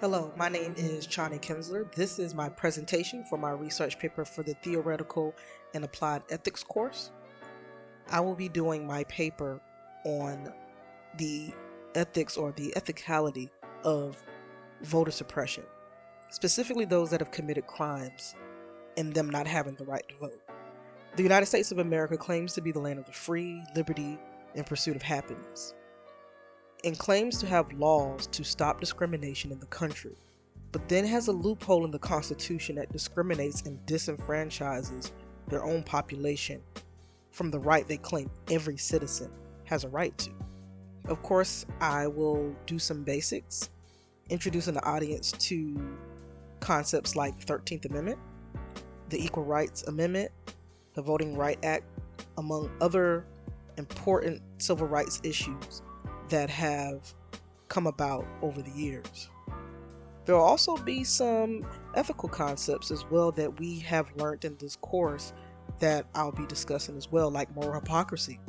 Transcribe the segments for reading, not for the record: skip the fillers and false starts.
Hello, my name is Chani Kinsler. This is my presentation for my research paper for the Theoretical and Applied Ethics course. I will be doing my paper on the ethics or the ethicality of voter suppression, specifically those that have committed crimes and them not having the right to vote. The United States of America claims to be the land of the free, liberty, and pursuit of happiness, and claims to have laws to stop discrimination in the country, but then has a loophole in the Constitution that discriminates and disenfranchises their own population from the right they claim every citizen has a right to. Of course, I will do some basics, introducing the audience to concepts like the 13th Amendment, the Equal Rights Amendment, the Voting Rights Act, among other important civil rights issues that have come about over the years. There will also be some ethical concepts as well that we have learned in this course that I'll be discussing as well, like moral hypocrisy,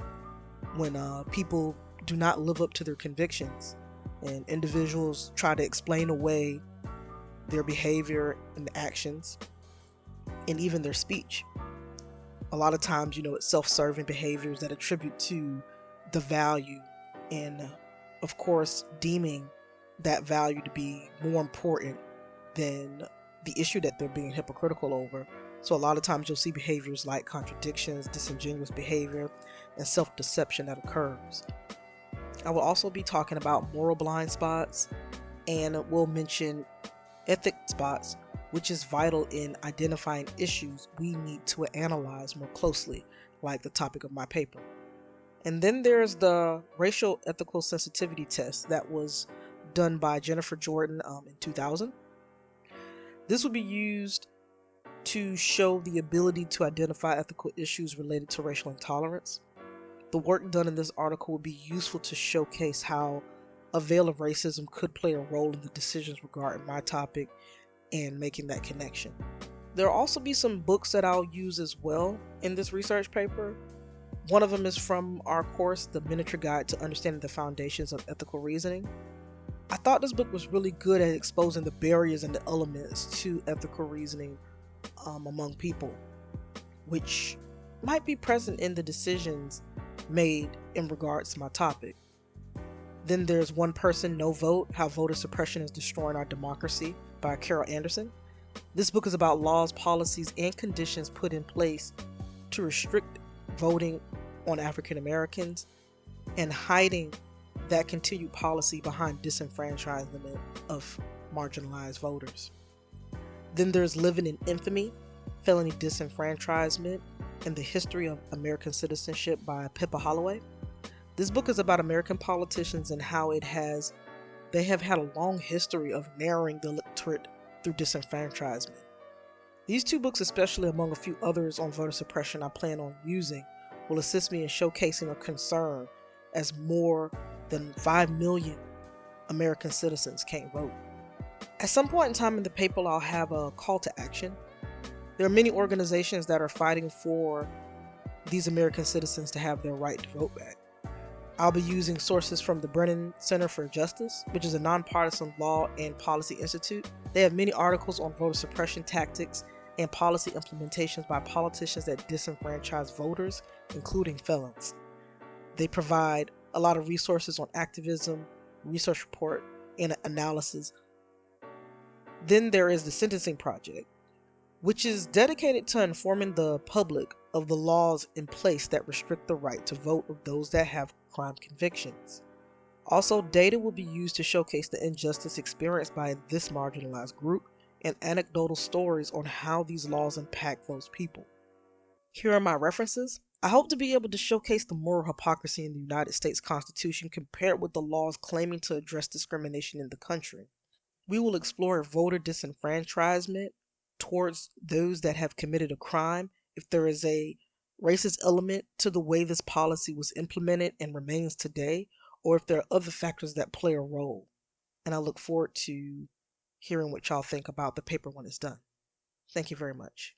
when people do not live up to their convictions and individuals try to explain away their behavior and actions and even their speech. A lot of times, it's self-serving behaviors that attribute to the value and, of course, deeming that value to be more important than the issue that they're being hypocritical over. So a lot of times you'll see behaviors like contradictions, disingenuous behavior, and self-deception that occurs. I will also be talking about moral blind spots, and we'll mention ethic spots, which is vital in identifying issues we need to analyze more closely, like the topic of my paper. And then there's the racial ethical sensitivity test that was done by Jennifer Jordan in 2000. This will be used to show the ability to identify ethical issues related to racial intolerance. The work done in this article will be useful to showcase how a veil of racism could play a role in the decisions regarding my topic and making that connection. There will also be some books that I'll use as well in this research paper. One of them is from our course, The Miniature Guide to Understanding the Foundations of Ethical Reasoning. I thought this book was really good at exposing the barriers and the elements to ethical reasoning among people, which might be present in the decisions made in regards to my topic. Then there's One Person, No Vote, How Voter Suppression is Destroying Our Democracy by Carol Anderson. This book is about laws, policies, and conditions put in place to restrict voting on African Americans and hiding that continued policy behind disenfranchisement of marginalized voters. Then there's Living in Infamy, Felony Disenfranchisement, and the History of American Citizenship by Pippa Holloway. This book is about American politicians and how they have had a long history of narrowing the electorate through disenfranchisement. These two books, especially among a few others on voter suppression I plan on using, will assist me in showcasing a concern as more than 5 million American citizens can't vote. At some point in time in the paper, I'll have a call to action. There are many organizations that are fighting for these American citizens to have their right to vote back. I'll be using sources from the Brennan Center for Justice, which is a nonpartisan law and policy institute. They have many articles on voter suppression tactics and policy implementations by politicians that disenfranchise voters, including felons. They provide a lot of resources on activism, research report, and analysis. Then there is the Sentencing Project, which is dedicated to informing the public of the laws in place that restrict the right to vote of those that have crime convictions. Also, data will be used to showcase the injustice experienced by this marginalized group and anecdotal stories on how these laws impact those people. Here are my references. I hope to be able to showcase the moral hypocrisy in the United States Constitution compared with the laws claiming to address discrimination in the country. We will explore voter disenfranchisement towards those that have committed a crime, if there is a racist element to the way this policy was implemented and remains today, or if there are other factors that play a role. And I look forward to hearing what y'all think about the paper when it's done. Thank you very much.